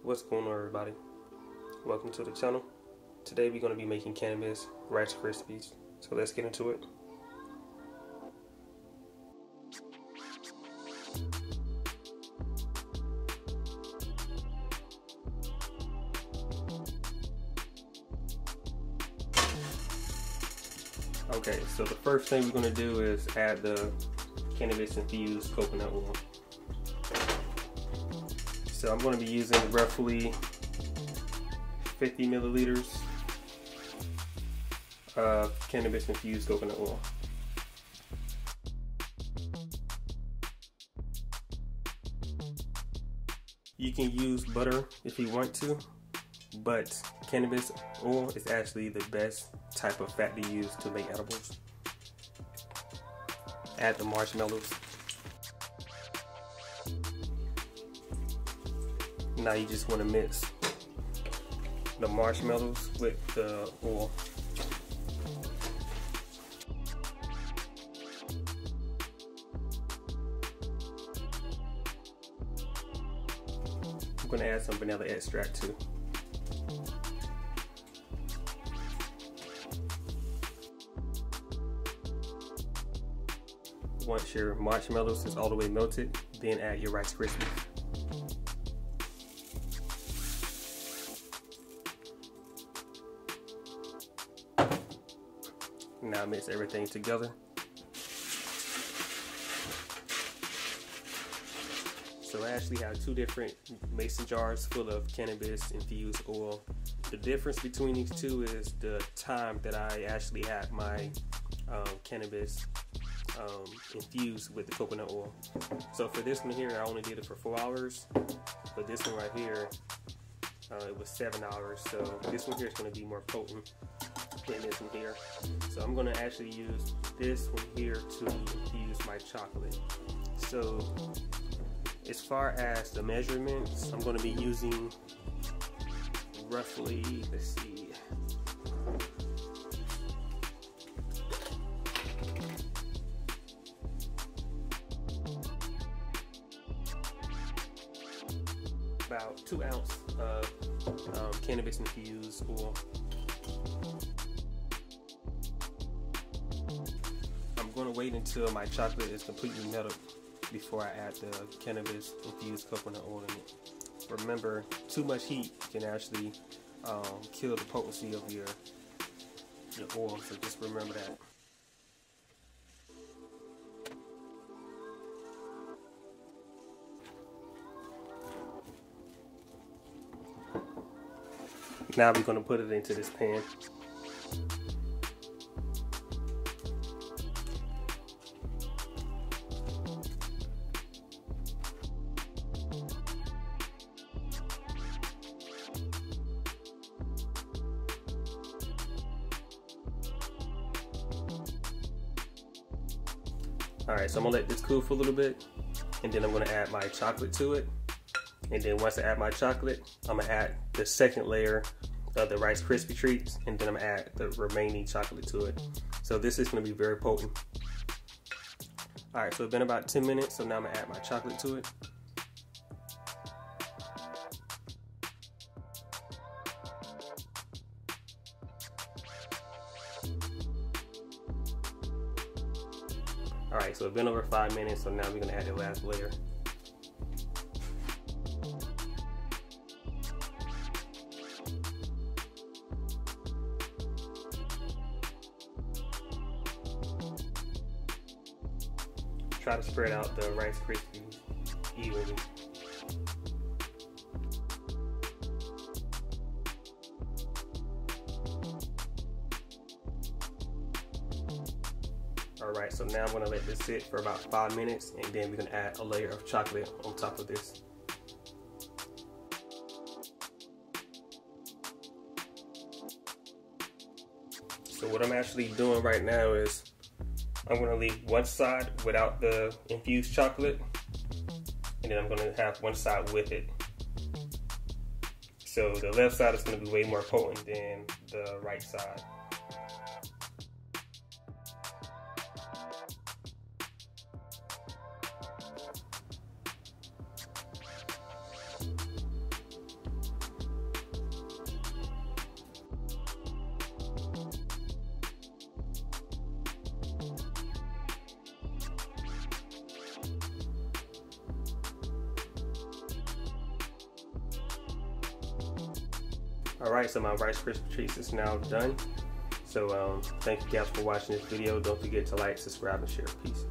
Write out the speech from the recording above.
What's going on, everybody? Welcome to the channel. Today we're going to be making Cannabis Rice Krispies. So let's get into it. Okay, so the first thing we're going to do is add the cannabis infused coconut oil. So I'm going to be using roughly 50 milliliters of cannabis infused coconut oil. You can use butter if you want to, but cannabis oil is actually the best type of fat to use to make edibles. Add the marshmallows. Now you just want to mix the marshmallows with the oil. I'm going to add some vanilla extract too. Once your marshmallows is all the way melted, then add your Rice Krispies. Now mix everything together. So I actually have two different mason jars full of cannabis infused oil. The difference between these two is the time that I actually had my cannabis infused with the coconut oil. So for this one here, I only did it for 4 hours, but this one right here, it was 7 hours. So this one here is going to be more potent than this one here. So I'm going to actually use this one here to infuse my chocolate. So as far as the measurements, I'm going to be using roughly, let's see, about 2 ounces of cannabis infused oil. I'm going to wait until my chocolate is completely melted before I add the cannabis infused coconut oil in it. Remember, too much heat can actually kill the potency of your oil, so just remember that. Now we're going to put it into this pan. Alright, so I'm going to let this cool for a little bit, and then I'm going to add my chocolate to it. And then once I add my chocolate, I'm going to add the second layer of the Rice Krispie treats, and then I'm going to add the remaining chocolate to it. So this is going to be very potent. Alright, so it's been about 10 minutes, so now I'm going to add my chocolate to it. Alright, so it's been over 5 minutes, so now we're going to add the last layer. Try to spread out the Rice Krispies evenly. Alright, so now I'm going to let this sit for about 5 minutes, and then we're going to add a layer of chocolate on top of this. So what I'm actually doing right now is I'm going to leave one side without the infused chocolate, and then I'm going to have one side with it. So the left side is going to be way more potent than the right side. Alright, so my Rice Krispie treats is now done. So thank you guys for watching this video. Don't forget to like, subscribe, and share. Peace.